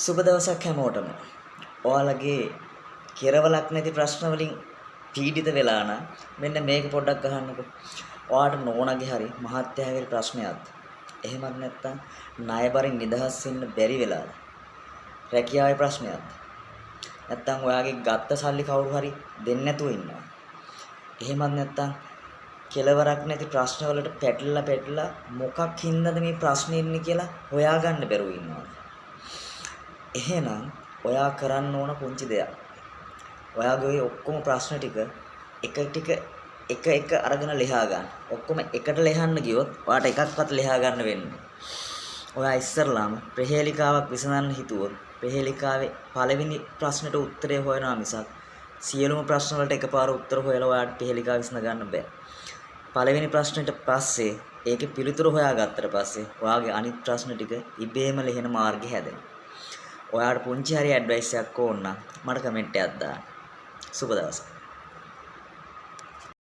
සුබ දවසක් හැමෝටම. ඔයාලගේ කෙරවලක් නැති ප්‍රශ්න වලින් පීඩිත වෙලා නම් මෙන්න මේක පොඩ්ඩක් අහන්නකෝ. ඔයාට නෝනාගේ හරි මහත්තයාගේ ප්‍රශ්නයක්ද? එහෙමත් නැත්නම් ණයබරින් නිදහස් වෙන්න බැරි වෙලාද? රැකියාවේ ප්‍රශ්නයක්ද? නැත්නම් ඔයාගේ ගත්ත සල්ලි කවුරු හරි දෙන්නේ නැතුව ඉන්නවා. එහෙමත් නැත්නම් කෙලවරක් නැති ප්‍රශ්න වලට පැටලලා මොකක් හින්දාද මේ ප්‍රශ්නේ ඉන්නේ කියලා හොයාගන්න බැරුව ඉන්නවා. එහෙනම් ඔයා කරන්න ඕන පුංචි දෙයක්. ඔයාගේ ඔය ඔක්කොම ප්‍රශ්න ටික එක අරගෙන ලියා ගන්න. ඔක්කොම එකට ලියන්න ගියොත් ඔයාට එකක්වත් ලියා ගන්න වෙන්නේ. ඔයා ඉස්සරලාම ප්‍රහේලිකාවක් විසඳන්න හිතුවොත් ප්‍රහේලිකාවේ පළවෙනි ප්‍රශ්නෙට උත්තරය හොයනවා මිසක් සියලුම ප්‍රශ්න වලට එකපාර උත්තර හොයලා ඔයාට ප්‍රහේලිකාව විසඳ ගන්න බෑ. පළවෙනි ප්‍රශ්නෙට පස්සේ ඒකේ පිළිතුරු හොයාගත්තට පස්සේ ඔයාගේ අනිත් ප්‍රශ්න ටික ඉබේම ලියන මාර්ගය හැදෙනවා. ඔයාට පුංචි හරි ඇඩ්වයිස් එකක් ඕන නම් මට කමෙන්ට් එකක් දාන්න. සුබ දවසක්.